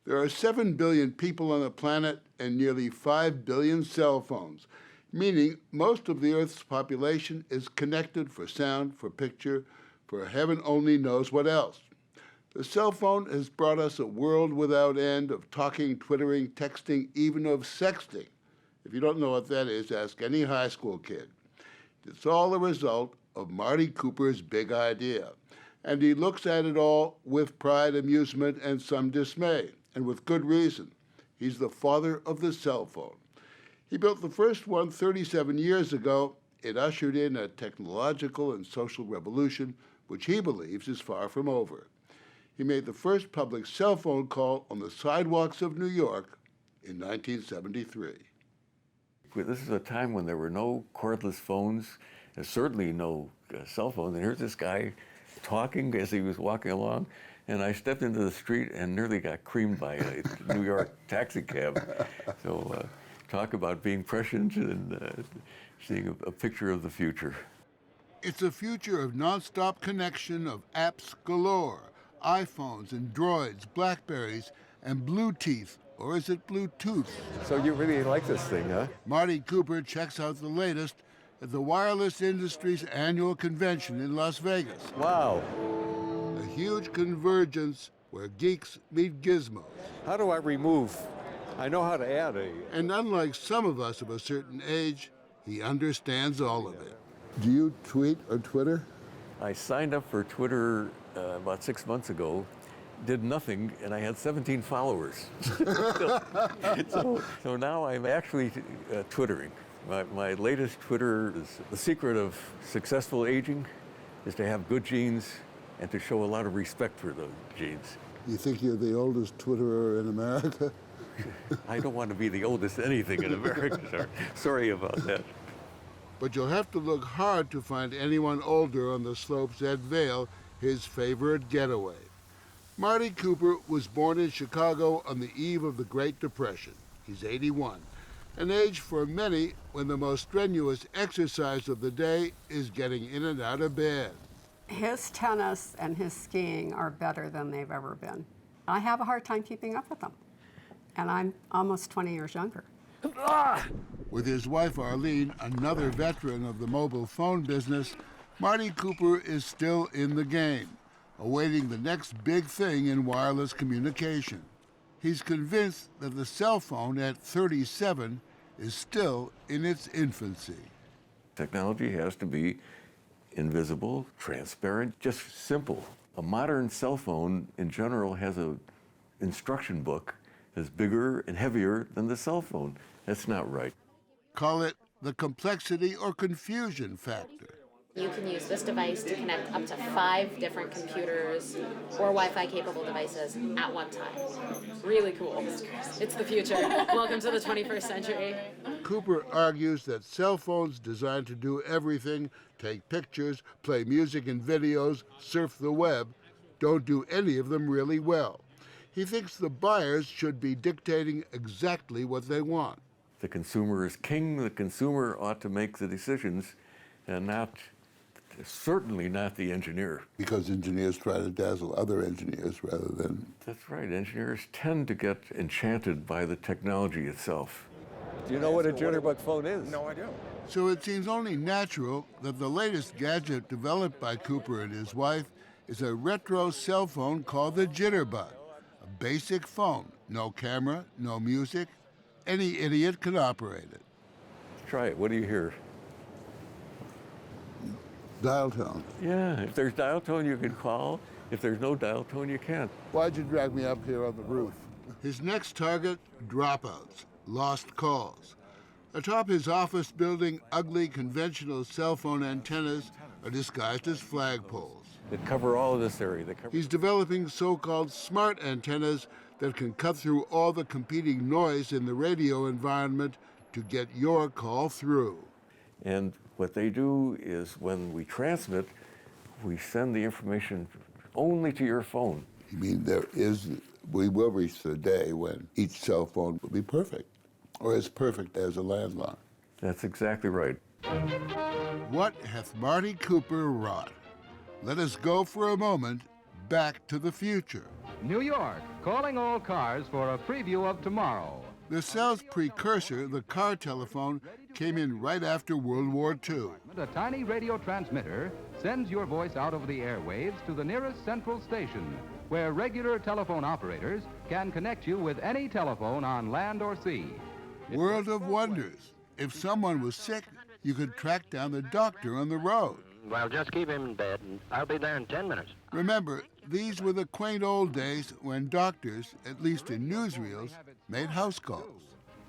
There are 7 billion people on the planet and nearly 5 billion cell phones, meaning most of the Earth's population is connected for sound, for picture, for heaven only knows what else. The cell phone has brought us a world without end of talking, twittering, texting, even of sexting. If you don't know what that is, ask any high school kid. It's all a result of Marty Cooper's big idea. And he looks at it all with pride, amusement, and some dismay, and with good reason. He's the father of the cell phone. He built the first one 37 years ago. It ushered in a technological and social revolution, which he believes is far from over. He made the first public cell phone call on the sidewalks of New York in 1973. This is a time when there were no cordless phones, and certainly no cell phones, and here's this guy talking as he was walking along, and I stepped into the street and nearly got creamed by a New York taxi cab. So talk about being prescient and seeing a picture of the future. It's a future of nonstop connection of apps galore, iPhones and Droids, Blackberries, and Bluetooth, or is it Bluetooth? So you really like this thing, huh? Marty Cooper checks out the latest at the wireless industry's annual convention in Las Vegas. Wow. A huge convergence where geeks meet gizmos. How do I remove? I know how to add a... And unlike some of us of a certain age, he understands all of it. Do you tweet or Twitter? I signed up for Twitter about 6 months ago, did nothing, and I had 17 followers. So now I'm actually Twittering. My latest Twitter is the secret of successful aging is to have good genes and to show a lot of respect for those genes. You think you're the oldest Twitterer in America? I don't want to be the oldest anything in America, sir. Sorry about that. But you'll have to look hard to find anyone older on the slopes at Vail, his favorite getaway. Marty Cooper was born in Chicago on the eve of the Great Depression. He's 81, an age for many when the most strenuous exercise of the day is getting in and out of bed. His tennis and his skiing are better than they've ever been. I have a hard time keeping up with them, and I'm almost 20 years younger. With his wife Arlene, another veteran of the mobile phone business, Marty Cooper is still in the game, awaiting the next big thing in wireless communication. He's convinced that the cell phone at 37 is still in its infancy. Technology has to be invisible, transparent, just simple. A modern cell phone in general has an instruction book that's bigger and heavier than the cell phone. That's not right. Call it the complexity or confusion factor. You can use this device to connect up to 5 different computers or Wi-Fi capable devices at one time. Really cool. It's the future. Welcome to the 21st century. Cooper argues that cell phones designed to do everything, take pictures, play music and videos, surf the web, don't do any of them really well. He thinks the buyers should be dictating exactly what they want. The consumer is king. The consumer ought to make the decisions and certainly not the engineer. Because engineers try to dazzle other engineers rather than... That's right. Engineers tend to get enchanted by the technology itself. Do you know what a jitterbug phone is? No, I don't. So it seems only natural that the latest gadget developed by Cooper and his wife is a retro cell phone called the Jitterbug. A basic phone, no camera, no music. Any idiot can operate it. Try it. What do you hear? Dial tone. Yeah, if there's dial tone, you can call. If there's no dial tone, you can't. Why'd you drag me up here on the roof? His next target, dropouts, lost calls. Atop his office building, ugly conventional cell phone antennas are disguised as flagpoles. They cover all of this area. He's developing so-called smart antennas that can cut through all the competing noise in the radio environment to get your call through. And what they do is when we transmit, we send the information only to your phone. You mean we will reach the day when each cell phone will be perfect, or as perfect as a landline. That's exactly right. What hath Marty Cooper wrought? Let us go for a moment back to the future. New York, calling all cars for a preview of tomorrow. The cell's precursor, the car telephone, came in right after World War II. A tiny radio transmitter sends your voice out over the airwaves to the nearest central station, where regular telephone operators can connect you with any telephone on land or sea. World of wonders. If someone was sick, you could track down the doctor on the road. Well, just keep him in bed, and I'll be there in 10 minutes. Remember, these were the quaint old days when doctors, at least in newsreels, made house calls.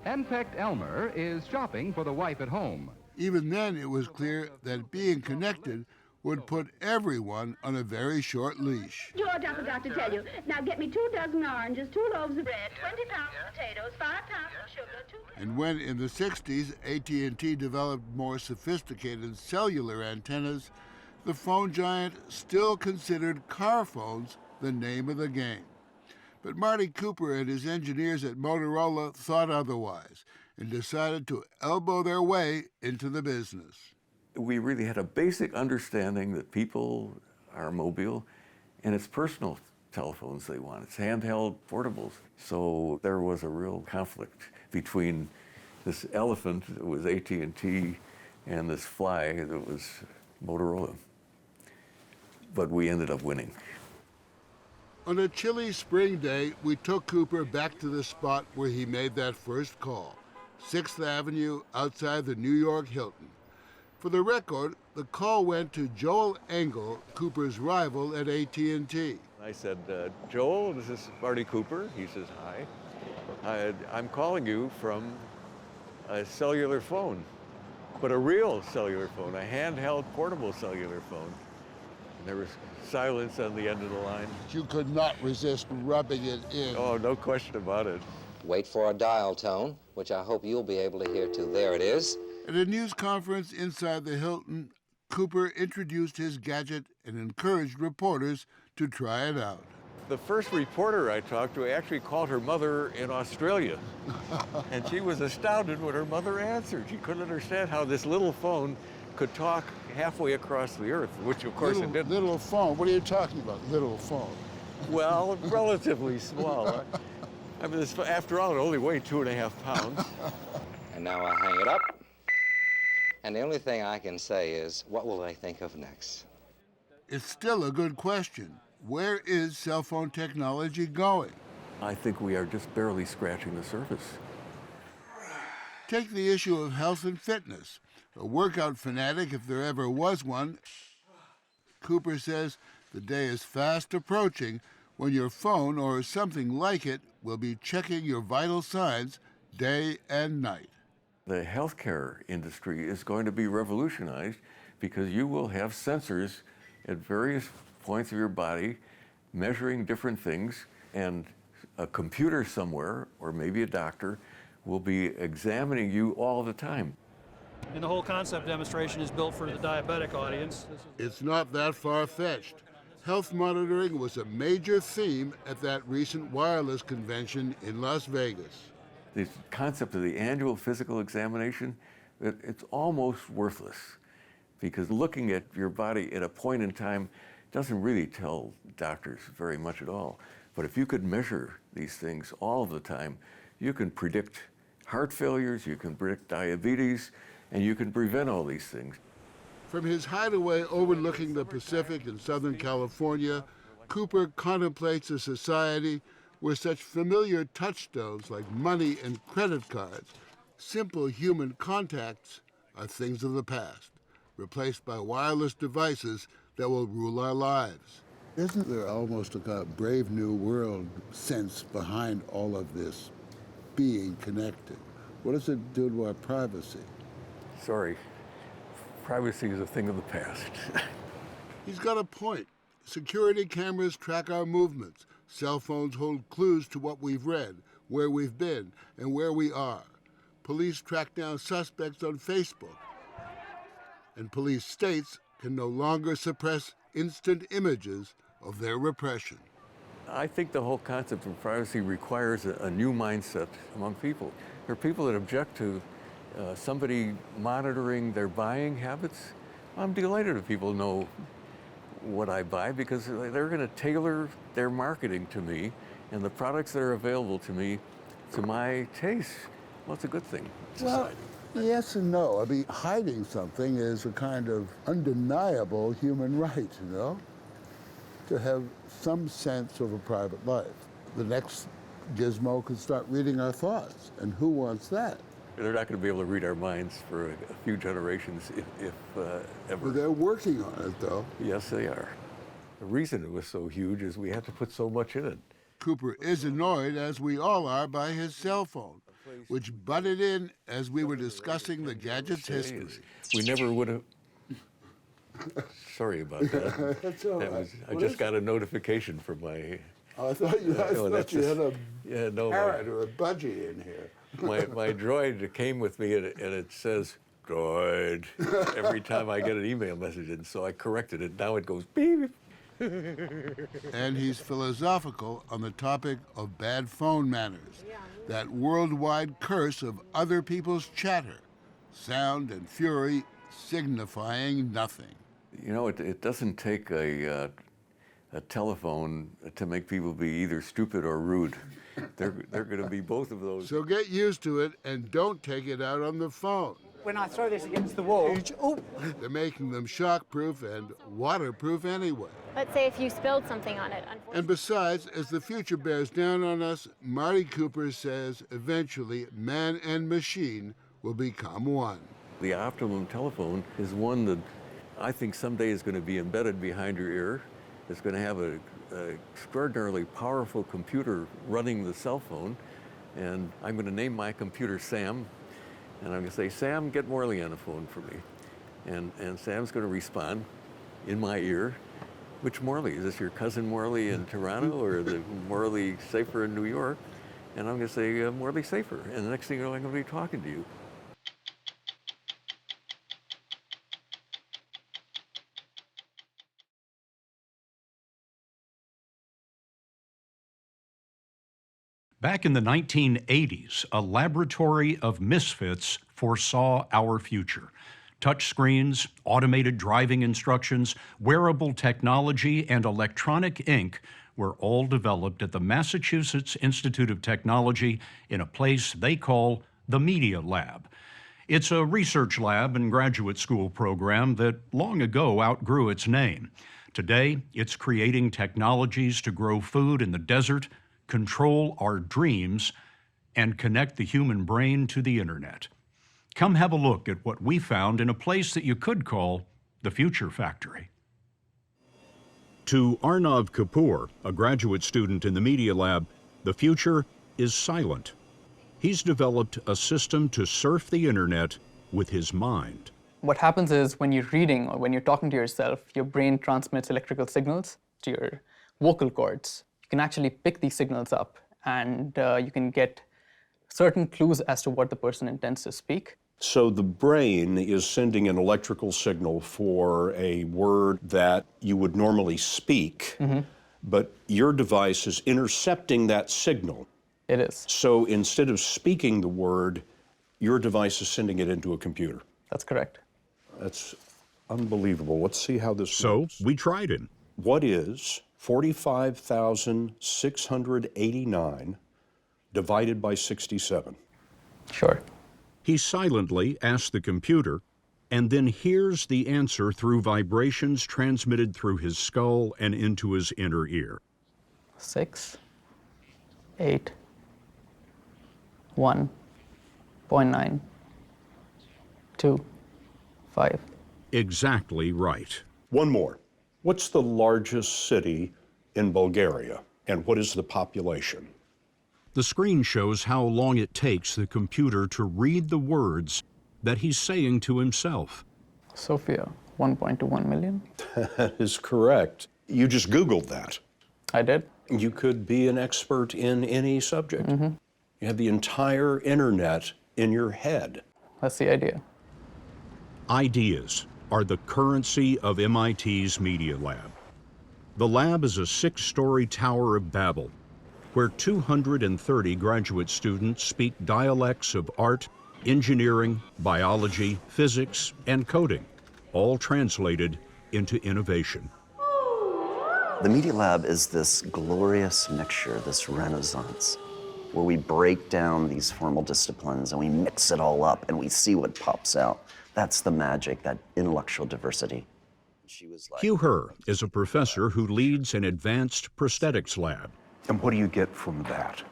Henpecked Elmer is shopping for the wife at home. Even then, it was clear that being connected would put everyone on a very short leash. George, I forgot to tell you. Now get me 2 dozen oranges, 2 loaves of bread, 20 pounds of potatoes, 5 pounds of sugar, 2... And when in the 60s, AT&T developed more sophisticated cellular antennas, the phone giant still considered car phones the name of the game. But Marty Cooper and his engineers at Motorola thought otherwise and decided to elbow their way into the business. We really had a basic understanding that people are mobile, and it's personal telephones they want. It's handheld portables. So there was a real conflict between this elephant that was AT&T and this fly that was Motorola. But we ended up winning. On a chilly spring day, we took Cooper back to the spot where he made that first call, 6th Avenue outside the New York Hilton. For the record, the call went to Joel Engel, Cooper's rival at AT&T. I said, Joel, this is Marty Cooper. He says, hi. I'm calling you from a cellular phone, but a real cellular phone, a handheld portable cellular phone. And there was silence on the end of the line. You could not resist rubbing it in. Oh, no question about it. Wait for a dial tone, which I hope you'll be able to hear too. There it is. At a news conference inside the Hilton, Cooper introduced his gadget and encouraged reporters to try it out. The first reporter I talked to actually called her mother in Australia. And she was astounded when her mother answered. She couldn't understand how this little phone could talk halfway across the earth, which of course it didn't. Little phone? What are you talking about, little phone? Well, relatively small. I mean, this, after all, it only weighed 2.5 pounds. And now I hang it up. And the only thing I can say is, what will they think of next? It's still a good question. Where is cell phone technology going? I think we are just barely scratching the surface. Take the issue of health and fitness. A workout fanatic, if there ever was one, Cooper says the day is fast approaching when your phone or something like it will be checking your vital signs day and night. The healthcare industry is going to be revolutionized because you will have sensors at various points of your body measuring different things, and a computer somewhere, or maybe a doctor, will be examining you all the time. And the whole concept demonstration is built for the diabetic audience. It's not that far-fetched. Health monitoring was a major theme at that recent wireless convention in Las Vegas. The concept of the annual physical examination, it's almost worthless, because looking at your body at a point in time doesn't really tell doctors very much at all. But if you could measure these things all of the time, you can predict heart failures, you can predict diabetes, and you can prevent all these things. From his hideaway overlooking the Pacific in Southern California, Cooper contemplates a society where such familiar touchstones like money and credit cards, simple human contacts, are things of the past, replaced by wireless devices that will rule our lives. Isn't there almost a kind of brave new world sense behind all of this being connected? What does it do to our privacy? Sorry, privacy is a thing of the past. He's got a point. Security cameras track our movements. Cell phones hold clues to what we've read, where we've been, and where we are. Police track down suspects on Facebook. And police states can no longer suppress instant images of their repression. I think the whole concept of privacy requires a new mindset among people. There are people that object to somebody monitoring their buying habits. I'm delighted if people know what I buy because they're going to tailor their marketing to me and the products that are available to me to my taste. Well, it's a good thing. Well, yes and no. I mean, hiding something is a kind of undeniable human right, you know, to have some sense of a private life. The next gizmo could start reading our thoughts, and who wants that? They're not going to be able to read our minds for a few generations, if ever. Well, they're working on it, though. Yes, they are. The reason it was so huge is we had to put so much in it. Cooper is annoyed, as we all are, by his cell phone, which butted in as we were discussing the gadget's history. We never would have... Sorry about that. That's all right. I just got a notification from my... I thought you had a parrot or a budgie in here. My droid came with me, and it says, droid, every time I get an email message, and so I corrected it. Now it goes beep. And he's philosophical on the topic of bad phone manners, that worldwide curse of other people's chatter, sound and fury signifying nothing. You know, it doesn't take a telephone to make people be either stupid or rude. They're going to be both of those. So get used to it and don't take it out on the phone. When I throw this against the wall, They're making them shockproof and waterproof anyway. Let's say if you spilled something on it, unfortunately. And besides, as the future bears down on us, Marty Cooper says eventually man and machine will become one. The optimum telephone is one that I think someday is going to be embedded behind your ear. It's going to have an extraordinarily powerful computer running the cell phone. And I'm going to name my computer Sam. And I'm going to say, Sam, get Morley on the phone for me. And Sam's going to respond in my ear. Which Morley? Is this your cousin Morley in Toronto or the Morley Safer in New York? And I'm going to say, Morley Safer. And the next thing you know, I'm going to be talking to you. Back in the 1980s, a laboratory of misfits foresaw our future. Touchscreens, automated driving instructions, wearable technology, and electronic ink were all developed at the Massachusetts Institute of Technology in a place they call the Media Lab. It's a research lab and graduate school program that long ago outgrew its name. Today, it's creating technologies to grow food in the desert, control our dreams, and connect the human brain to the internet. Come have a look at what we found in a place that you could call the Future Factory. To Arnav Kapoor, a graduate student in the Media Lab, the future is silent. He's developed a system to surf the internet with his mind. What happens is when you're reading or when you're talking to yourself, your brain transmits electrical signals to your vocal cords. You can actually pick these signals up and you can get certain clues as to what the person intends to speak. So the brain is sending an electrical signal for a word that you would normally speak, but your device is intercepting that signal. It is. So instead of speaking the word, your device is sending it into a computer. That's correct. That's unbelievable. Let's see how this works. So we tried it. What is 45,689 divided by 67? Sure. He silently asks the computer and then hears the answer through vibrations transmitted through his skull and into his inner ear. 6, 8, 1.9, 2, 5. Exactly right. One more. What's the largest city in Bulgaria, and what is the population? The screen shows how long it takes the computer to read the words that he's saying to himself. Sofia, 1.21 million. That is correct. You just Googled that. I did. You could be an expert in any subject. You have the entire internet in your head. That's the idea. Ideas are the currency of MIT's Media Lab. The lab is a 6-story Tower of Babel, where 230 graduate students speak dialects of art, engineering, biology, physics, and coding, all translated into innovation. The Media Lab is this glorious mixture, this renaissance, where we break down these formal disciplines and we mix it all up and we see what pops out. That's the magic, that intellectual diversity. Hugh Herr is a professor who leads an advanced prosthetics lab. And what do you get from that?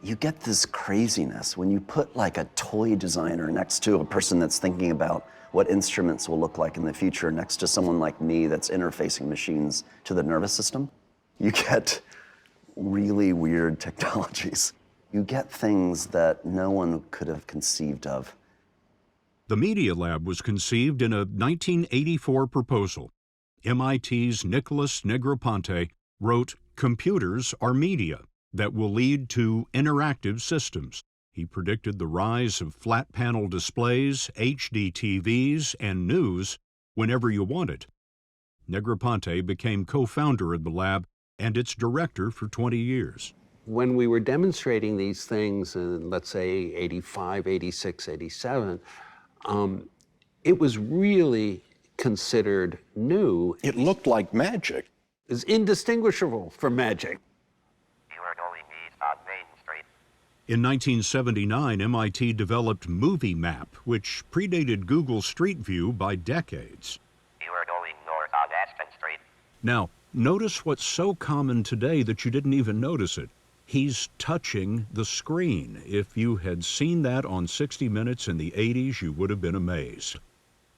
You get this craziness when you put like a toy designer next to a person that's thinking about what instruments will look like in the future next to someone like me that's interfacing machines to the nervous system. You get really weird technologies. You get things that no one could have conceived of. The Media Lab was conceived in a 1984 proposal. MIT's Nicholas Negroponte wrote, "Computers are media that will lead to interactive systems." He predicted the rise of flat panel displays, HD TVs, and news whenever you want it. Negroponte became co-founder of the lab and its director for 20 years. When we were demonstrating these things in, let's say, 85, 86, 87, it was really considered new. It looked like magic. It was indistinguishable from magic. In 1979, MIT developed Movie Map, which predated Google Street View by decades. You are going north on Aspen Street. Now, notice what's so common today that you didn't even notice it. He's touching the screen. If you had seen that on 60 Minutes in the 80s, you would have been amazed.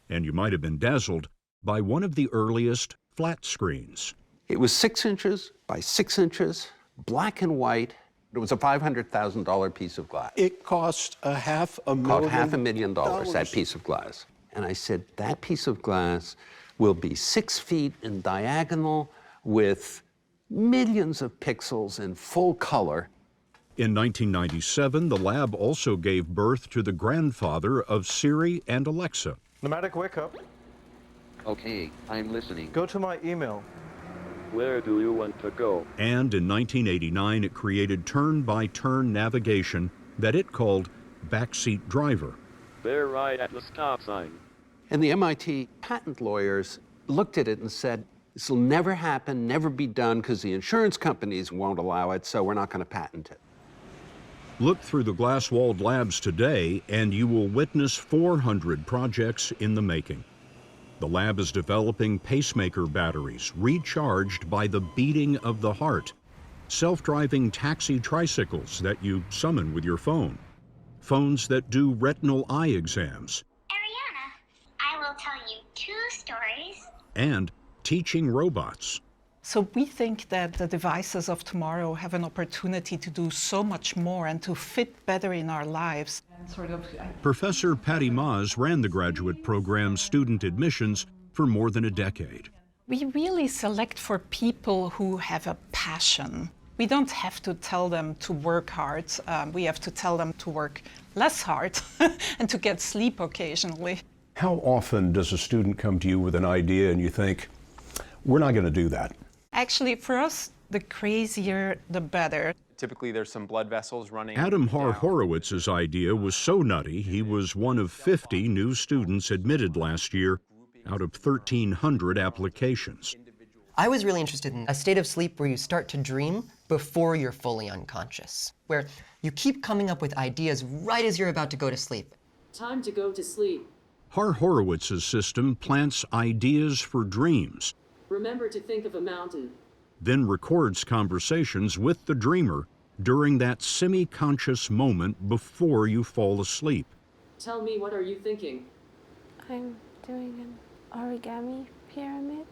And you might have been dazzled by one of the earliest flat screens. It was 6 inches by 6 inches, black and white. It was a $500,000 piece of glass. It cost $500,000. Called $500,000, that piece of glass. And I said, that piece of glass will be 6 feet in diagonal with millions of pixels in full color. In 1997, the lab also gave birth to the grandfather of Siri and Alexa. Pneumatic wake up. Okay, I'm listening. Go to my email. Where do you want to go? And in 1989, it created turn-by-turn navigation that it called Backseat Driver. They're right at the stop sign. And the MIT patent lawyers looked at it and said, this will never happen, never be done, because the insurance companies won't allow it, so we're not going to patent it. Look through the glass-walled labs today, and you will witness 400 projects in the making. The lab is developing pacemaker batteries recharged by the beating of the heart, self-driving taxi tricycles that you summon with your phone, phones that do retinal eye exams, Ariana, I will tell you 2 stories, and teaching robots. So we think that the devices of tomorrow have an opportunity to do so much more and to fit better in our lives. Professor Patty Maas ran the graduate program's student admissions for more than a decade. We really select for people who have a passion. We don't have to tell them to work hard. We have to tell them to work less hard and to get sleep occasionally. How often does a student come to you with an idea and you think, we're not going to do that? Actually, for us, the crazier, the better. Typically, there's some blood vessels running. Adam Horowitz's idea was so nutty, he was one of 50 new students admitted last year out of 1,300 applications. I was really interested in a state of sleep where you start to dream before you're fully unconscious, where you keep coming up with ideas right as you're about to go to sleep. Time to go to sleep. Horowitz's system plants ideas for dreams, Remember to think of a mountain. then records conversations with the dreamer during that semi-conscious moment before you fall asleep. Tell me, what are you thinking? I'm doing an origami pyramid.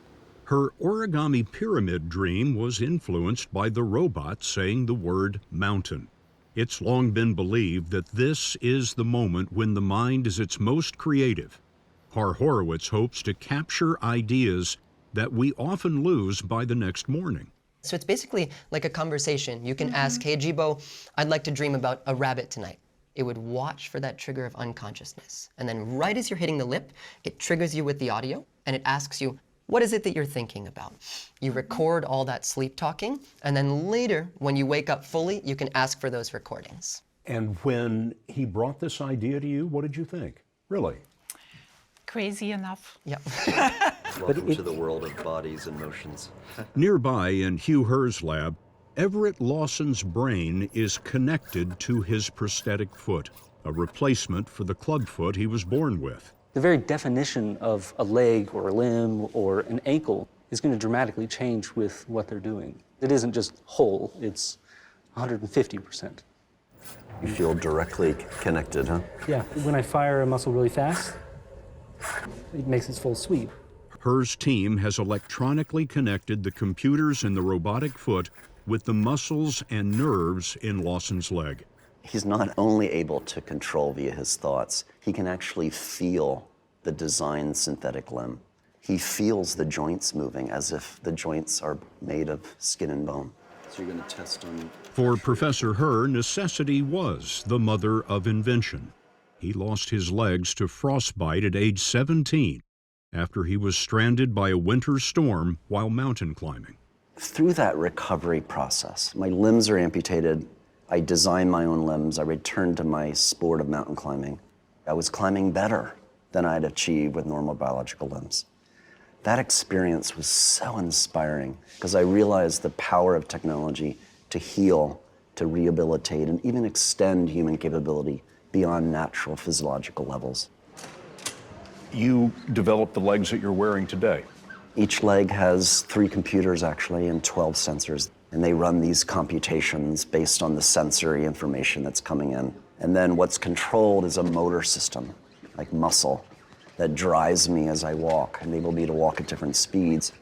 Her origami pyramid dream was influenced by the robot saying the word mountain. It's long been believed that this is the moment when the mind is its most creative. Horowitz hopes to capture ideas that we often lose by the next morning. So it's basically like a conversation. You can ask, hey, Jibo, I'd like to dream about a rabbit tonight. It would watch for that trigger of unconsciousness. And then right as you're hitting the lip, it triggers you with the audio, and it asks you, what is it that you're thinking about? You record all that sleep talking, and then later, when you wake up fully, you can ask for those recordings. And when he brought this idea to you, what did you think? Really? Crazy enough. Yeah. Welcome to the world of bodies and motions. Nearby in Hugh Herr's lab, Everett Lawson's brain is connected to his prosthetic foot, a replacement for the clubfoot he was born with. The very definition of a leg or a limb or an ankle is going to dramatically change with what they're doing. It isn't just whole, it's 150%. You feel directly connected, huh? Yeah, when I fire a muscle really fast, it makes its full sweep. Herr's team has electronically connected the computers in the robotic foot with the muscles and nerves in Lawson's leg. He's not only able to control via his thoughts, he can actually feel the designed synthetic limb. He feels the joints moving as if the joints are made of skin and bone. So you're going to test on... For Professor Herr, necessity was the mother of invention. He lost his legs to frostbite at age 17 after he was stranded by a winter storm while mountain climbing. Through that recovery process, my limbs are amputated. I design my own limbs. I returned to my sport of mountain climbing. I was climbing better than I'd achieved with normal biological limbs. That experience was so inspiring because I realized the power of technology to heal, to rehabilitate, and even extend human capability beyond natural physiological levels. You developed the legs that you're wearing today. Each leg has 3 computers actually and 12 sensors. And they run these computations based on the sensory information that's coming in. And then what's controlled is a motor system, like muscle, that drives me as I walk, enable me to walk at different speeds.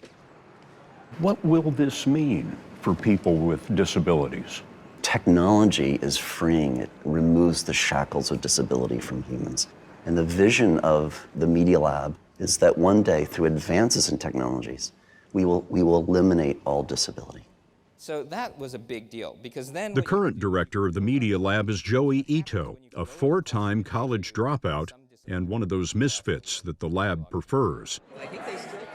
What will this mean for people with disabilities? Technology is freeing. It removes the shackles of disability from humans. And the vision of the Media Lab is that one day, through advances in technologies, we will eliminate all disability. So that was a big deal because then... The current director of the Media Lab is Joey Ito, a 4-time college dropout and one of those misfits that the lab prefers.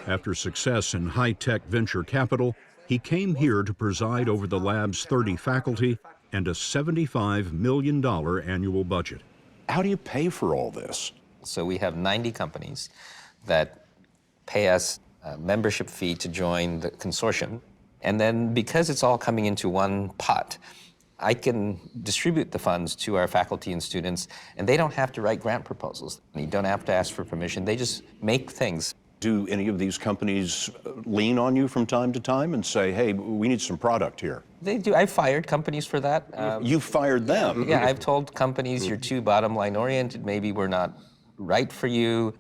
After success in high-tech venture capital, he came here to preside over the lab's 30 faculty and a $75 million annual budget. How do you pay for all this? So we have 90 companies that pay us a membership fee to join the consortium. And then because it's all coming into one pot, I can distribute the funds to our faculty and students, and they don't have to write grant proposals. You don't have to ask for permission. They just make things. Do any of these companies lean on you from time to time and say, hey, we need some product here? They do. I've fired companies for that. You fired them? Yeah, I've told companies you're too bottom line oriented. Maybe we're not right for you.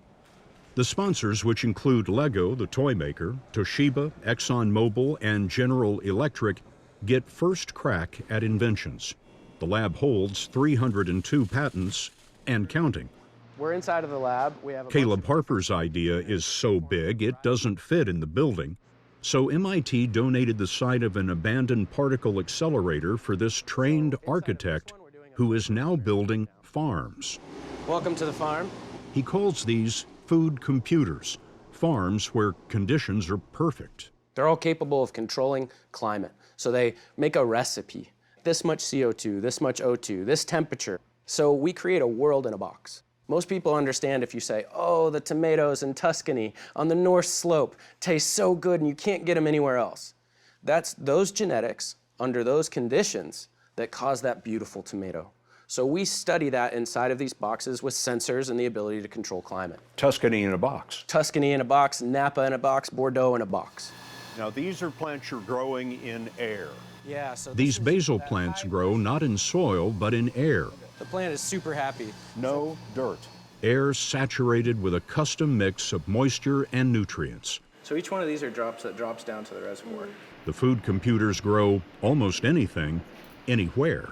The sponsors, which include Lego, the toy maker, Toshiba, ExxonMobil, and General Electric, get first crack at Inventions. The lab holds 302 patents and counting. We're inside of the lab. We have Caleb Harper's idea is so big it doesn't fit in the building, so MIT donated the site of an abandoned particle accelerator for this trained architect who is now building farms. Welcome to the farm. He calls these food computers, farms where conditions are perfect. They're all capable of controlling climate. So they make a recipe. This much CO2, this much O2, this temperature. So we create a world in a box. Most people understand if you say, oh, the tomatoes in Tuscany on the North Slope taste so good and you can't get them anywhere else. That's those genetics under those conditions that cause that beautiful tomato. So we study that inside of these boxes with sensors and the ability to control climate. Tuscany in a box. Tuscany in a box, Napa in a box, Bordeaux in a box. Now these are plants you're growing in air. Yeah, so these basil plants grow not in soil, but in air. The plant is super happy. No dirt. Air saturated with a custom mix of moisture and nutrients. So each one of these are drops that drops down to the reservoir. The food computers grow almost anything, anywhere.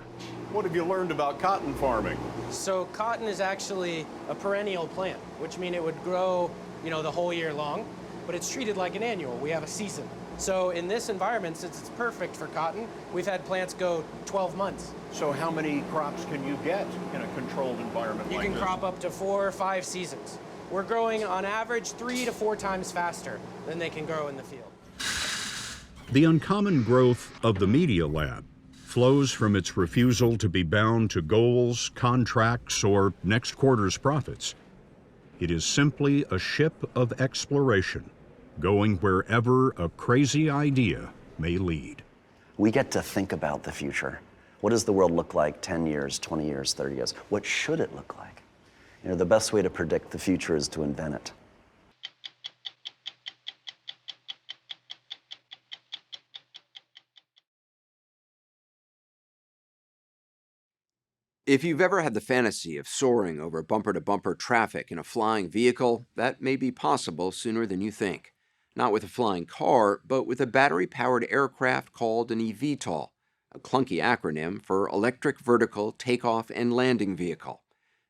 What have you learned about cotton farming? So cotton is actually a perennial plant, which means it would grow, the whole year long, but it's treated like an annual. We have a season. So in this environment, since it's perfect for cotton, we've had plants go 12 months. So how many crops can you get in a controlled environment like this? You can crop up to 4 or 5 seasons. We're growing on average 3 to 4 times faster than they can grow in the field. The uncommon growth of the Media Lab flows from its refusal to be bound to goals, contracts, or next quarter's profits. It is simply a ship of exploration, going wherever a crazy idea may lead. We get to think about the future. What does the world look like 10 years, 20 years, 30 years? What should it look like? You know, the best way to predict the future is to invent it. If you've ever had the fantasy of soaring over bumper-to-bumper traffic in a flying vehicle, that may be possible sooner than you think. Not with a flying car, but with a battery-powered aircraft called an eVTOL, a clunky acronym for Electric Vertical Takeoff and Landing Vehicle.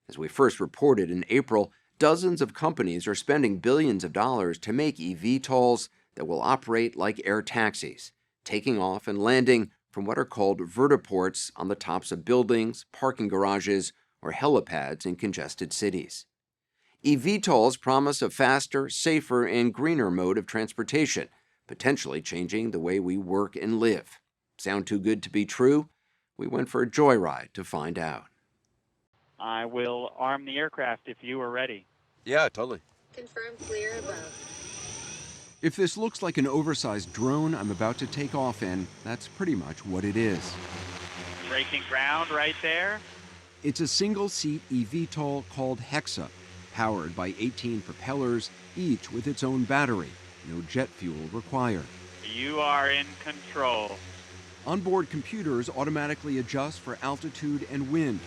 As we first reported in April, dozens of companies are spending billions of dollars to make eVTOLs that will operate like air taxis, taking off and landing from what are called vertiports on the tops of buildings, parking garages, or helipads in congested cities. eVTOLs promise a faster, safer, and greener mode of transportation, potentially changing the way we work and live. Sound too good to be true? We went for a joyride to find out. I will arm the aircraft if you are ready. Yeah, totally. Confirm clear above. If this looks like an oversized drone I'm about to take off in, that's pretty much what it is. Breaking ground right there. It's a single-seat eVTOL called Hexa, powered by 18 propellers, each with its own battery. No jet fuel required. You are in control. Onboard computers automatically adjust for altitude and wind.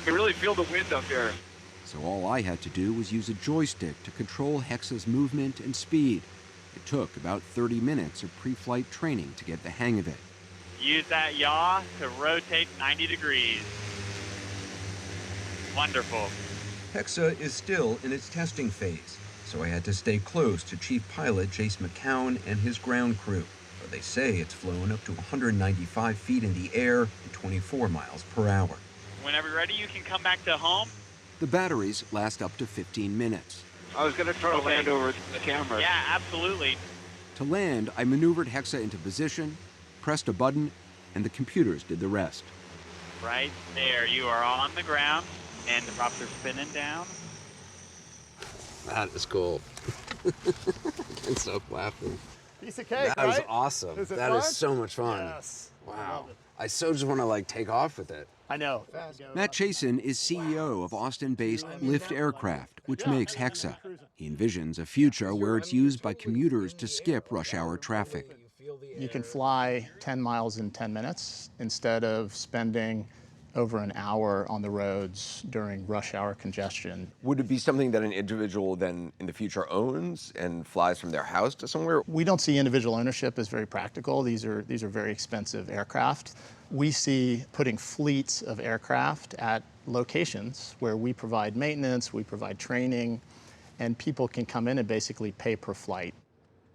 I really feel the wind up here. So all I had to do was use a joystick to control Hexa's movement and speed. It took about 30 minutes of pre-flight training to get the hang of it. Use that yaw to rotate 90 degrees. Wonderful. Hexa is still in its testing phase, so I had to stay close to Chief Pilot Jace McCown and his ground crew. But they say it's flown up to 195 feet in the air at 24 miles per hour. Whenever you're ready, you can come back to home. The batteries last up to 15 minutes. I was going to try to land over the camera. Yeah, absolutely. To land, I maneuvered Hexa into position, pressed a button, and the computers did the rest. Right there, you are on the ground, and the props are spinning down. That is cool. Can't stop laughing. Piece of cake, That was right? awesome. Is it That fun? is so much fun. Yes. Wow. I so just want to like take off with it. I know. Matt Chasen is CEO of Austin-based Lift Aircraft, which makes Hexa. He envisions a future where it's used by commuters to skip rush hour traffic. You can fly 10 miles in 10 minutes instead of spending over an hour on the roads during rush hour congestion. Would it be something that an individual then in the future owns and flies from their house to somewhere? We don't see individual ownership as very practical. These are very expensive aircraft. We see putting fleets of aircraft at locations where we provide maintenance, we provide training, and people can come in and basically pay per flight.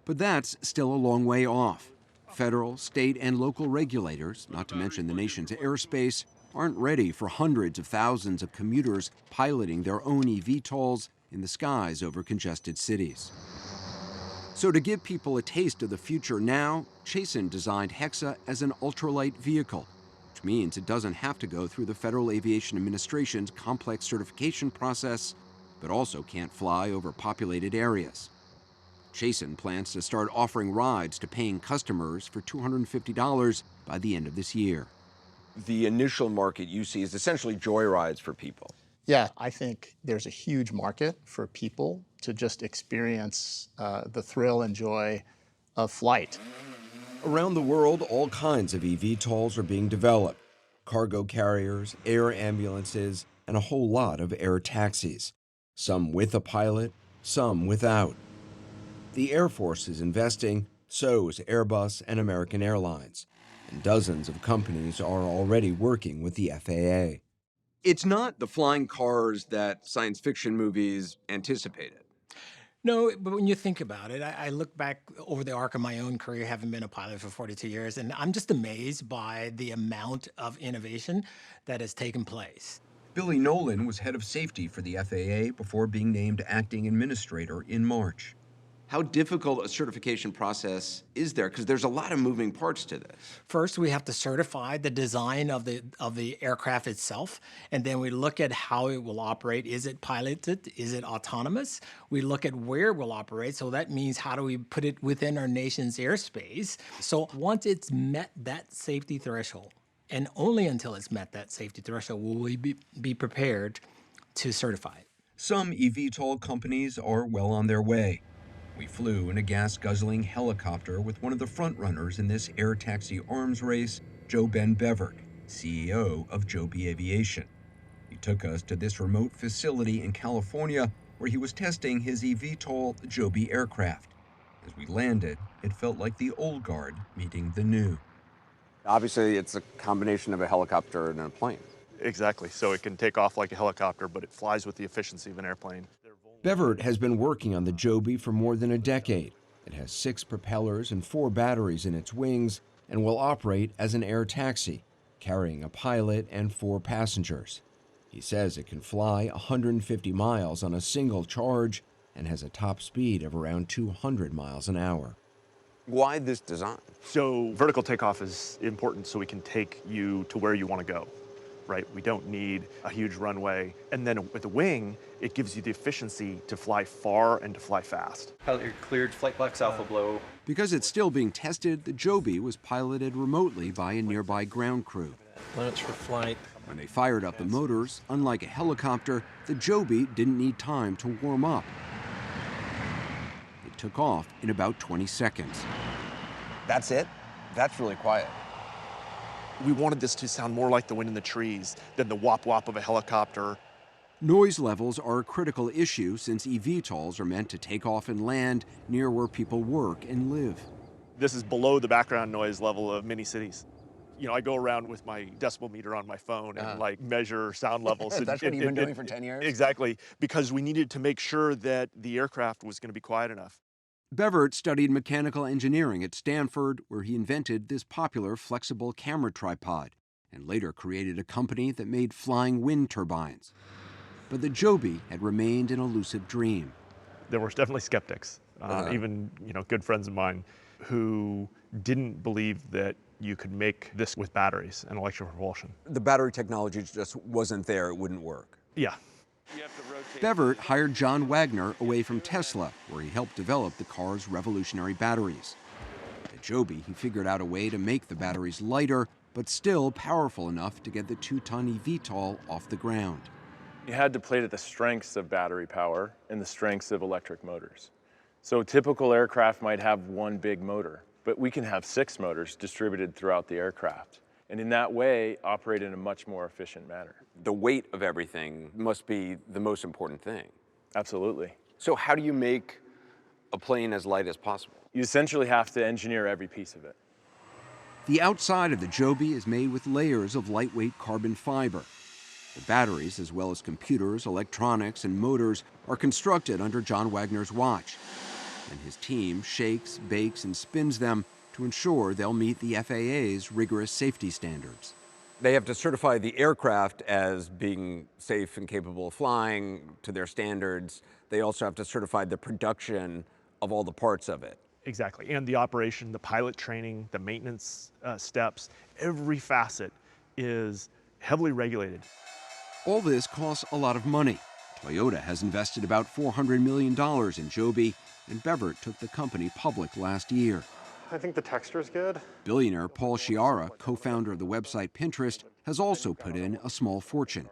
But that's still a long way off. Federal, state, and local regulators, not to mention the nation's airspace, aren't ready for hundreds of thousands of commuters piloting their own eVTOLs in the skies over congested cities. So to give people a taste of the future now, Chasen designed Hexa as an ultralight vehicle, which means it doesn't have to go through the Federal Aviation Administration's complex certification process, but also can't fly over populated areas. Chasen plans to start offering rides to paying customers for $250 by the end of this year. The initial market you see is essentially joyrides for people. Yeah, I think there's a huge market for people to just experience the thrill and joy of flight. Around the world, all kinds of eVTOLs are being developed. Cargo carriers, air ambulances, and a whole lot of air taxis. Some with a pilot, some without. The Air Force is investing, so is Airbus and American Airlines. And dozens of companies are already working with the FAA. It's not the flying cars that science fiction movies anticipated. No, but when you think about it, I look back over the arc of my own career, having been a pilot for 42 years, and I'm just amazed by the amount of innovation that has taken place. Billy Nolan was head of safety for the FAA before being named acting administrator in March. How difficult a certification process is there? Because there's a lot of moving parts to this. First, we have to certify the design of the aircraft itself, and then we look at how it will operate. Is it piloted? Is it autonomous? We look at where it will operate, so that means how do we put it within our nation's airspace? So once it's met that safety threshold, and only until it's met that safety threshold will we be prepared to certify it. Some eVTOL companies are well on their way. We flew in a gas-guzzling helicopter with one of the front-runners in this air taxi arms race, JoBen Bevert, CEO of Joby Aviation. He took us to this remote facility in California where he was testing his eVTOL Joby aircraft. As we landed, it felt like the old guard meeting the new. Obviously, it's a combination of a helicopter and a plane. Exactly. So it can take off like a helicopter, but it flies with the efficiency of an airplane. Bevert has been working on the Joby for more than a decade. It has 6 propellers and 4 batteries in its wings and will operate as an air taxi, carrying a pilot and 4 passengers. He says it can fly 150 miles on a single charge and has a top speed of around 200 miles an hour. Why this design? So vertical takeoff is important so we can take you to where you want to go, right? We don't need a huge runway. And then with the wing, it gives you the efficiency to fly far and to fly fast. Pilot cleared, flight box alpha blow. Because it's still being tested, the Joby was piloted remotely by a nearby ground crew. Launch for flight. When they fired up the motors, unlike a helicopter, the Joby didn't need time to warm up. It took off in about 20 seconds. That's it? That's really quiet. We wanted this to sound more like the wind in the trees than the wop-wop of a helicopter. Noise levels are a critical issue since eVTOLs are meant to take off and land near where people work and live. This is below the background noise level of many cities. You know, I go around with my decibel meter on my phone and like measure sound levels. That's what you've been doing for 10 years? Exactly, because we needed to make sure that the aircraft was going to be quiet enough. Bevert studied mechanical engineering at Stanford, where he invented this popular flexible camera tripod, and later created a company that made flying wind turbines. But the Joby had remained an elusive dream. There were definitely skeptics, even good friends of mine, who didn't believe that you could make this with batteries and electric propulsion. The battery technology just wasn't there, it wouldn't work. Yeah. Bevert hired John Wagner away from Tesla, where he helped develop the car's revolutionary batteries. At Joby, he figured out a way to make the batteries lighter, but still powerful enough to get the 2-ton eVTOL off the ground. You had to play to the strengths of battery power and the strengths of electric motors. So a typical aircraft might have one big motor, but we can have 6 motors distributed throughout the aircraft, and in that way, operate in a much more efficient manner. The weight of everything must be the most important thing. Absolutely. So how do you make a plane as light as possible? You essentially have to engineer every piece of it. The outside of the Joby is made with layers of lightweight carbon fiber. The batteries, as well as computers, electronics, and motors, are constructed under John Wagner's watch. And his team shakes, bakes, and spins them to ensure they'll meet the FAA's rigorous safety standards. They have to certify the aircraft as being safe and capable of flying to their standards. They also have to certify the production of all the parts of it. Exactly, and the operation, the pilot training, the maintenance steps, every facet is heavily regulated. All this costs a lot of money. Toyota has invested about $400 million in Joby, and Bevert took the company public last year. I think the texture's good. Billionaire Paul Sciarra, co-founder of the website Pinterest, has also put in a small fortune.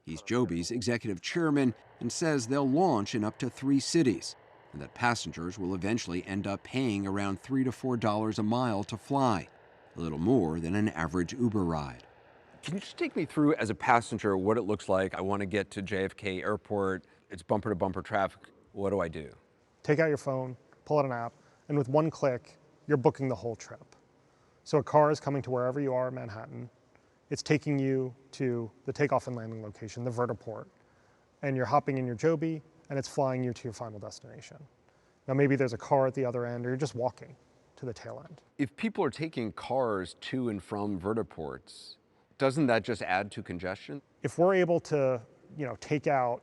He's Joby's executive chairman and says they'll launch in up to 3 cities, and that passengers will eventually end up paying around $3 to $4 a mile to fly, a little more than an average Uber ride. Can you just take me through, as a passenger, what it looks like? I want to get to JFK Airport. It's bumper-to-bumper traffic. What do I do? Take out your phone, pull out an app, and with one click, you're booking the whole trip. So a car is coming to wherever you are in Manhattan. It's taking you to the takeoff and landing location, the vertiport, and you're hopping in your Joby, and it's flying you to your final destination. Now maybe there's a car at the other end, or you're just walking to the tail end. If people are taking cars to and from vertiports, doesn't that just add to congestion? If we're able to, take out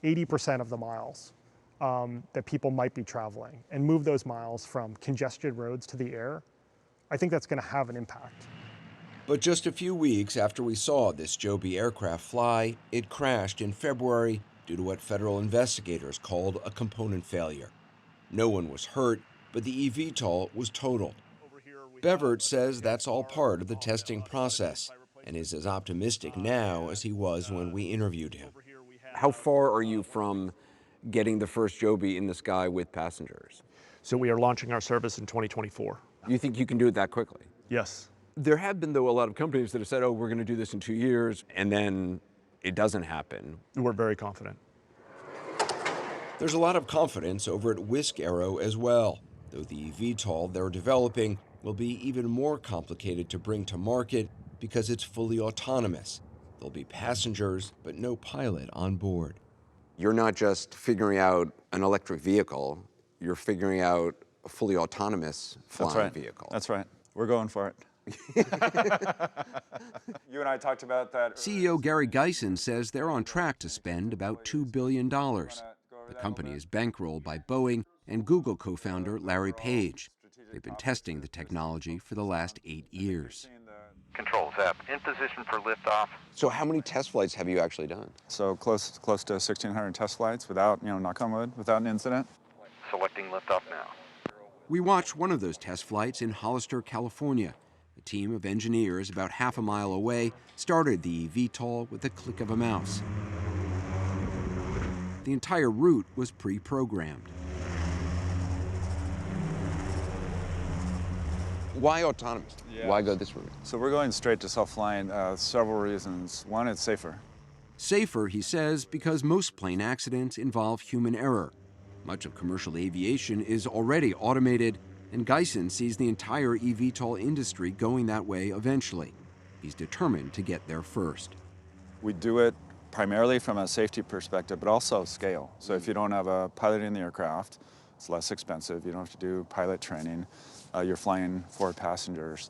80% of the miles that people might be traveling and move those miles from congested roads to the air, I think that's going to have an impact. But just a few weeks after we saw this Joby aircraft fly, it crashed in February due to what federal investigators called a component failure. No one was hurt, but the eVTOL was totaled. Bevert says that's all part of the testing process and is as optimistic now as he was when we interviewed him. How far are you from getting the first Joby in the sky with passengers? So we are launching our service in 2024. You think you can do it that quickly? Yes. There have been, though, a lot of companies that have said, oh, we're going to do this in 2 years, and then it doesn't happen. We're very confident. There's a lot of confidence over at Whisk Aero as well, though the eVTOL they're developing will be even more complicated to bring to market because it's fully autonomous. There'll be passengers, but no pilot on board. You're not just figuring out an electric vehicle, you're figuring out a fully autonomous flying vehicle. That's right. We're going for it. You and I talked about that. CEO Gary Geisen says they're on track to spend about $2 billion. The company is bankrolled by Boeing and Google co-founder Larry Page. They've been testing the technology for the last 8 years. Control Zep, in position for liftoff. So how many test flights have you actually done? So close to 1,600 test flights without, knock on wood, without an incident. Selecting liftoff now. We watched one of those test flights in Hollister, California. A team of engineers about half a mile away started the eVTOL with the click of a mouse. The entire route was pre-programmed. Why autonomous? Yeah. Why go this route? So we're going straight to self-flying, several reasons. One, it's safer. Safer, he says, because most plane accidents involve human error. Much of commercial aviation is already automated, and Geisen sees the entire eVTOL industry going that way eventually. He's determined to get there first. We do it primarily from a safety perspective, but also scale. So if you don't have a pilot in the aircraft, it's less expensive. You don't have to do pilot training. You're flying 4 passengers.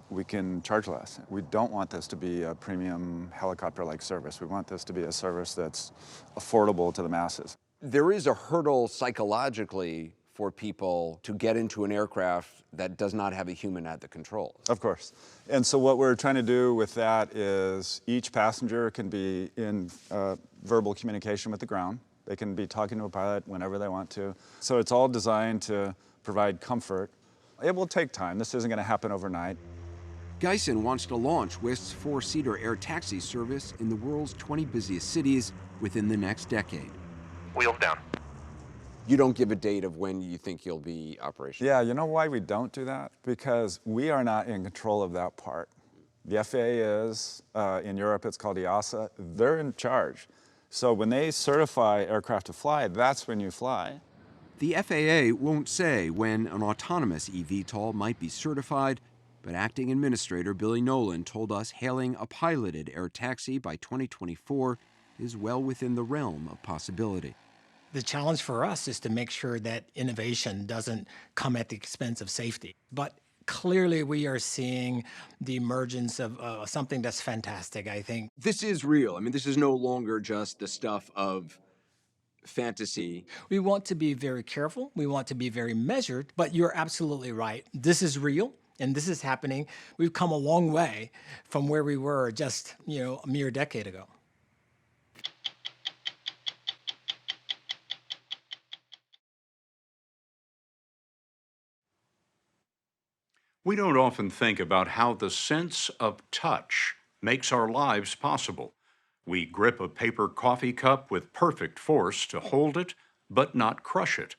We can charge less. We don't want this to be a premium helicopter-like service. We want this to be a service that's affordable to the masses. There is a hurdle psychologically for people to get into an aircraft that does not have a human at the controls. Of course. And so what we're trying to do with that is each passenger can be in verbal communication with the ground. They can be talking to a pilot whenever they want to. So it's all designed to provide comfort. It will take time. This isn't going to happen overnight. Geisen wants to launch Whisk's 4-seater air taxi service in the world's 20 busiest cities within the next decade. Wheels down. You don't give a date of when you think you'll be operational. Yeah, you know why we don't do that? Because we are not in control of that part. The FAA is, in Europe it's called EASA, they're in charge. So when they certify aircraft to fly, that's when you fly. The FAA won't say when an autonomous eVTOL might be certified, but Acting Administrator Billy Nolan told us hailing a piloted air taxi by 2024 is well within the realm of possibility. The challenge for us is to make sure that innovation doesn't come at the expense of safety. But clearly we are seeing the emergence of something that's fantastic, I think. This is real. I mean, this is no longer just the stuff of fantasy. We want to be very careful. We want to be very measured, but you're absolutely right. This is real and this is happening. We've come a long way from where we were just, a mere decade ago. We don't often think about how the sense of touch makes our lives possible. We grip a paper coffee cup with perfect force to hold it, but not crush it.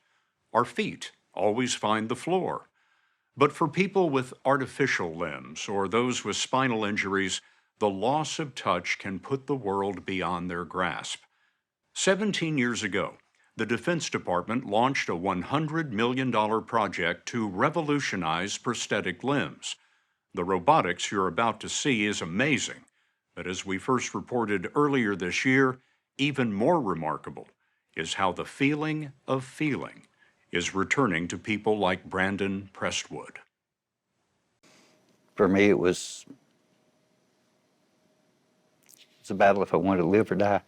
Our feet always find the floor. But for people with artificial limbs or those with spinal injuries, the loss of touch can put the world beyond their grasp. 17 years ago, the Defense Department launched a $100 million project to revolutionize prosthetic limbs. The robotics you're about to see is amazing, but as we first reported earlier this year, even more remarkable is how the feeling of feeling is returning to people like Brandon Prestwood. For me, it was a battle if I wanted to live or die.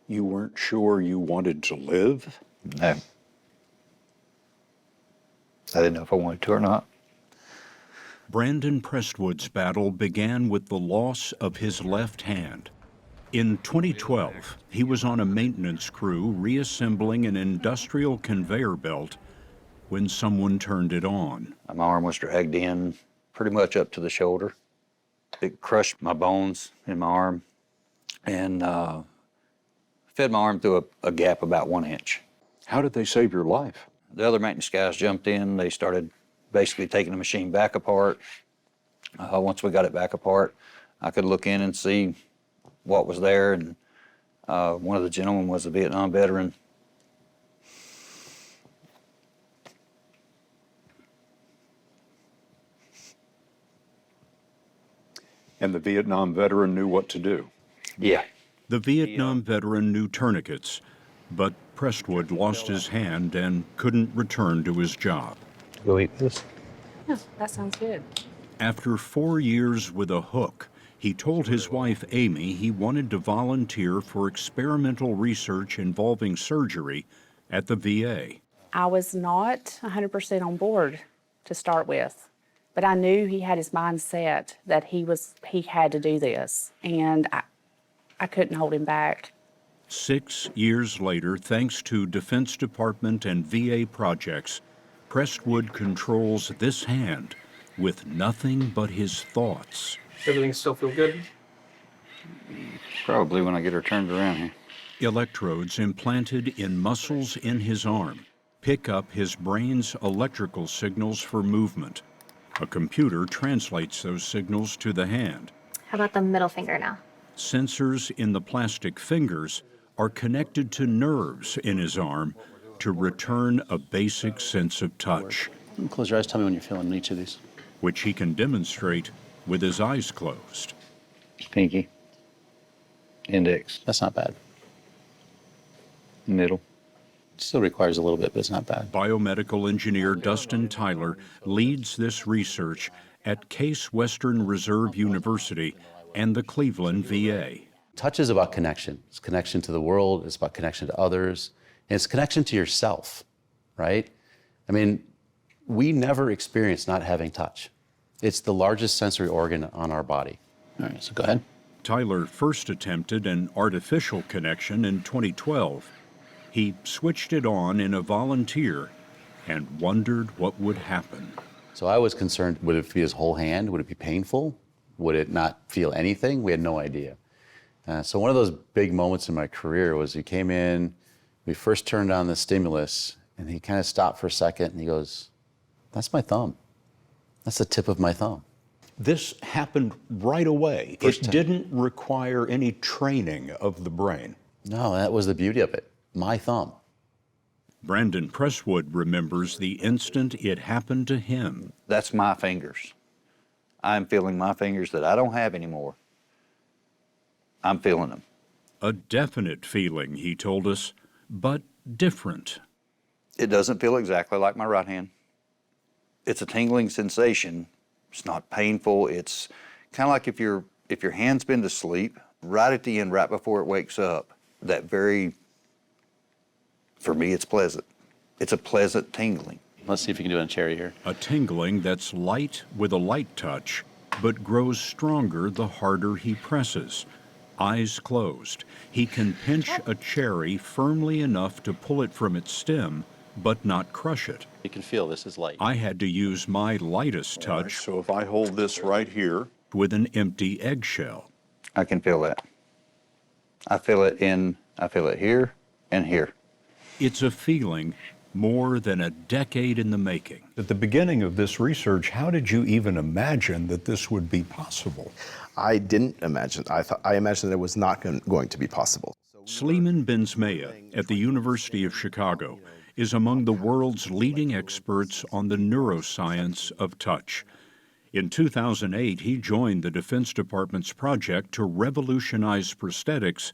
You weren't sure you wanted to live? No. I didn't know if I wanted to or not. Brandon Prestwood's battle began with the loss of his left hand. In 2012, he was on a maintenance crew reassembling an industrial conveyor belt when someone turned it on. My arm was dragged in pretty much up to the shoulder. It crushed my bones in my arm and fed my arm through a gap about 1 inch. How did they save your life? The other maintenance guys jumped in. They started basically taking the machine back apart. Once we got it back apart, I could look in and see what was there, and one of the gentlemen was a Vietnam veteran. And the Vietnam veteran knew what to do? Yeah. The Vietnam veteran knew tourniquets, but Prestwood lost his hand and couldn't return to his job. Go eat this. Yeah, that sounds good. After 4 years with a hook, he told his wife Amy he wanted to volunteer for experimental research involving surgery at the VA. I was not 100% on board to start with, but I knew he had his mind set that he had to do this, and I couldn't hold him back. 6 years later, thanks to Defense Department and VA projects, Prestwood controls this hand with nothing but his thoughts. Everything still feel good? Probably when I get her turned around here. Electrodes implanted in muscles in his arm pick up his brain's electrical signals for movement. A computer translates those signals to the hand. How about the middle finger now? Sensors in the plastic fingers are connected to nerves in his arm to return a basic sense of touch. Close your eyes, tell me when you're feeling each of these. Which he can demonstrate with his eyes closed. Pinky. Index. That's not bad. Middle. Still requires a little bit, but it's not bad. Biomedical engineer Dustin Tyler leads this research at Case Western Reserve University and the Cleveland VA. Touch is about connection. It's connection to the world, it's about connection to others, and it's connection to yourself, right? I mean, we never experience not having touch. It's the largest sensory organ on our body. All right, so go ahead. Tyler first attempted an artificial connection in 2012. He switched it on in a volunteer and wondered what would happen. So I was concerned, would it be his whole hand? Would it be painful? Would it not feel anything? We had no idea. So one of those big moments in my career was he came in, we first turned on the stimulus, and he kind of stopped for a second, and he goes, "That's my thumb. That's the tip of my thumb." This happened right away. It didn't require any training of the brain. No, that was the beauty of it. My thumb. Brandon Prestwood remembers the instant it happened to him. That's my fingers. I'm feeling my fingers that I don't have anymore. I'm feeling them. A definite feeling, he told us, but different. It doesn't feel exactly like my right hand. It's a tingling sensation. It's not painful. It's kind of like if your hand's been to sleep, right at the end, right before it wakes up, for me, it's pleasant. It's a pleasant tingling. Let's see if you can do it on Cherry here. A tingling that's light with a light touch, but grows stronger the harder he presses. Eyes closed, he can pinch a cherry firmly enough to pull it from its stem, but not crush it. You can feel this is light. I had to use my lightest touch. Right, so if I hold this right here. With an empty eggshell. I can feel that. I feel it here and here. It's a feeling more than a decade in the making. At the beginning of this research, how did you even imagine that this would be possible? I didn't imagine. I imagined that it was not going to be possible. Sleeman Benzmea at the University of Chicago is among the world's leading experts on the neuroscience of touch. In 2008, he joined the Defense Department's project to revolutionize prosthetics,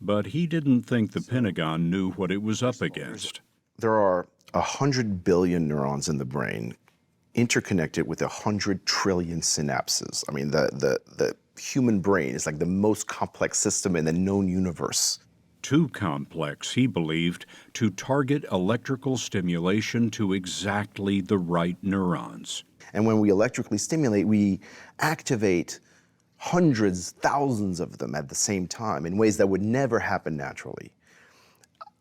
but he didn't think the Pentagon knew what it was up against. There are 100 billion neurons in the brain interconnected with 100 trillion synapses. I mean, the human brain is like the most complex system in the known universe. Too complex, he believed, to target electrical stimulation to exactly the right neurons. And when we electrically stimulate, we activate hundreds, thousands of them at the same time in ways that would never happen naturally.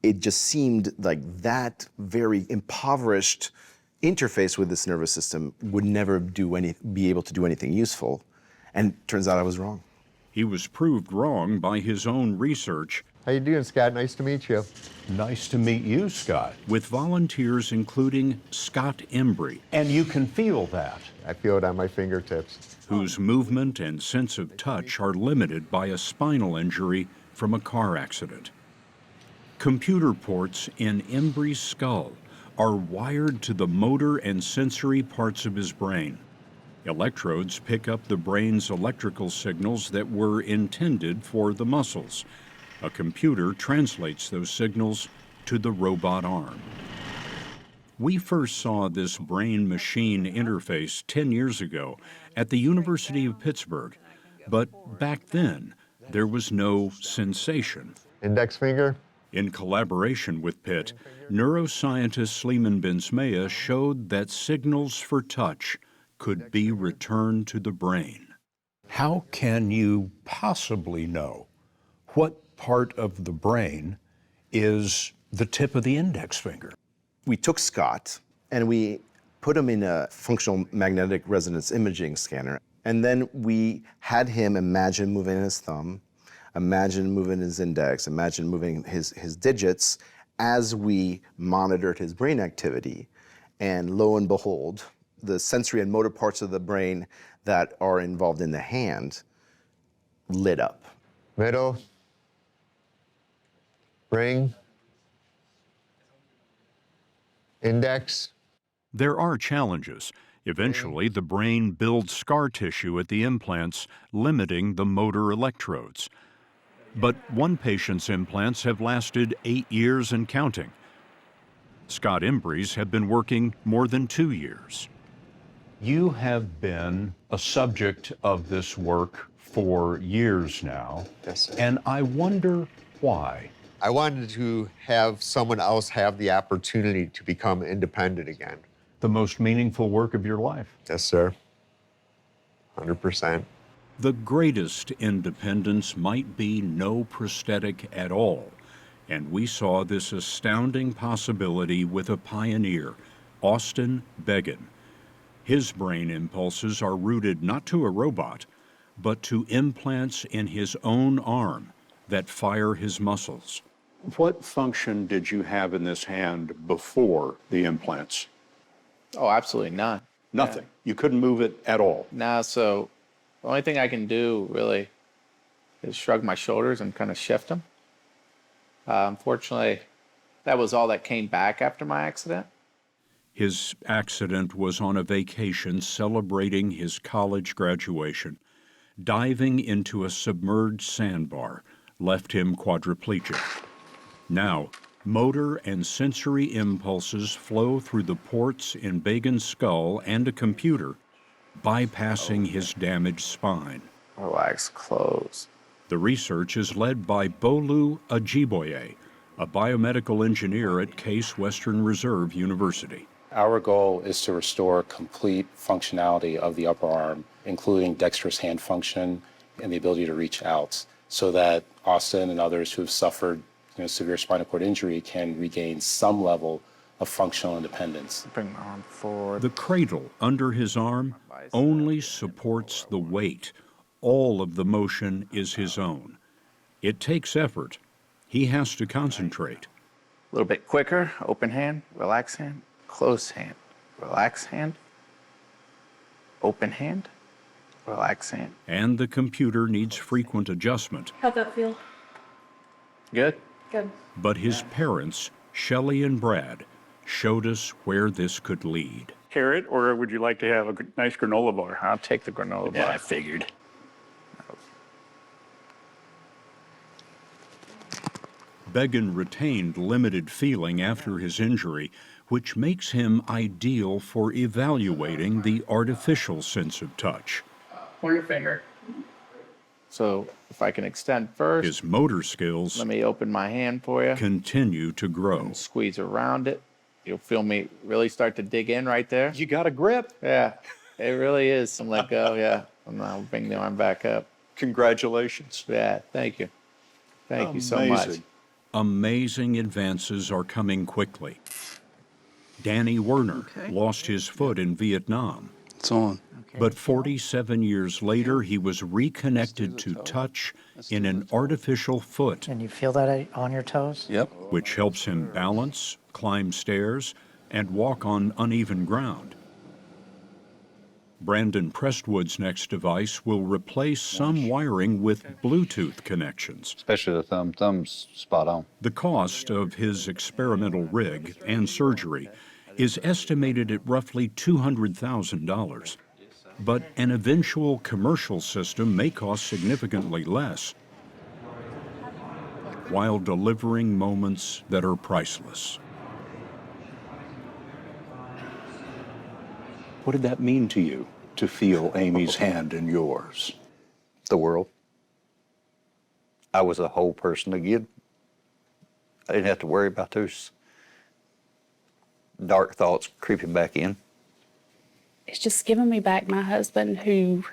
It just seemed like that very impoverished interface with this nervous system would never be able to do anything useful. And turns out I was wrong. He was proved wrong by his own research. How you doing, Scott? Nice to meet you. Nice to meet you, Scott. With volunteers including Scott Embry. And you can feel that. I feel it on my fingertips. Whose movement and sense of touch are limited by a spinal injury from a car accident. Computer ports in Embry's skull are wired to the motor and sensory parts of his brain. Electrodes pick up the brain's electrical signals that were intended for the muscles. A computer translates those signals to the robot arm. We first saw this brain-machine interface 10 years ago at the University of Pittsburgh, but back then there was no sensation. Index finger? In collaboration with Pitt, neuroscientist Sleeman Bensmaya showed that signals for touch could be returned to the brain. How can you possibly know what part of the brain is the tip of the index finger? We took Scott and we put him in a functional magnetic resonance imaging scanner. And then we had him imagine moving his thumb, imagine moving his index, imagine moving his digits as we monitored his brain activity. And lo and behold, the sensory and motor parts of the brain that are involved in the hand lit up. Middle, ring, index. There are challenges. Eventually, the brain builds scar tissue at the implants, limiting the motor electrodes. But one patient's implants have lasted 8 years and counting. Scott Embry's have been working more than 2 years. You have been a subject of this work for years now. Yes, sir. And I wonder why. I wanted to have someone else have the opportunity to become independent again. The most meaningful work of your life. Yes, sir. 100%. The greatest independence might be no prosthetic at all. And we saw this astounding possibility with a pioneer, Austin Beggin. His brain impulses are rooted not to a robot, but to implants in his own arm that fire his muscles. What function did you have in this hand before the implants? Oh, absolutely none. Nothing. You couldn't move it at all. Nah, so the only thing I can do really is shrug my shoulders and kind of shift them. Unfortunately, that was all that came back after my accident. His accident was on a vacation celebrating his college graduation. Diving into a submerged sandbar left him quadriplegic. Now, motor and sensory impulses flow through the ports in Begin's skull and a computer, bypassing his damaged spine. Relax, close. The research is led by Bolu Ajiboye, a biomedical engineer at Case Western Reserve University. Our goal is to restore complete functionality of the upper arm, including dexterous hand function and the ability to reach out, so that Austin and others who have suffered severe spinal cord injury can regain some level of functional independence. Bring my arm forward. The cradle under his arm only supports the weight. All of the motion is his own. It takes effort. He has to concentrate. A little bit quicker. Open hand, relax hand, close hand, relax hand, open hand, relax hand. And the computer needs frequent adjustment. How'd that feel? Good. Good. But his parents, Shelley and Brad, showed us where this could lead. Carrot, or would you like to have a nice granola bar? I'll take the granola bar. Yeah, I figured. Begin retained limited feeling after his injury, which makes him ideal for evaluating the artificial sense of touch. Pointer finger. So if I can extend first. His motor skills Let me open my hand for you. continue to grow. And squeeze around it. You'll feel me really start to dig in right there. You got a grip. Yeah, it really is. And let go, yeah. And I'll bring the arm back up. Congratulations. Yeah, thank you. Thank you so much. Amazing advances are coming quickly. Danny Werner lost his foot in Vietnam. It's on. But 47 years later, he was reconnected to touch in an artificial foot. Can you feel that on your toes? Yep. Which helps him balance, climb stairs, and walk on uneven ground. Brandon Prestwood's next device will replace some wiring with Bluetooth connections. Especially the thumb. Thumb's spot on. The cost of his experimental rig and surgery is estimated at roughly $200,000. But an eventual commercial system may cost significantly less, while delivering moments that are priceless. What did that mean to you, to feel Amy's hand in yours? The world. I was a whole person again. I didn't have to worry about those dark thoughts creeping back in. It's just giving me back my husband, who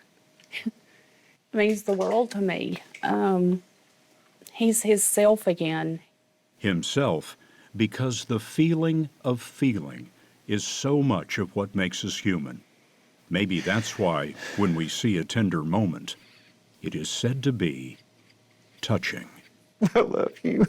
means the world to me. He's his self again. Himself, because the feeling of feeling is so much of what makes us human. Maybe that's why, when we see a tender moment, it is said to be touching. I love you.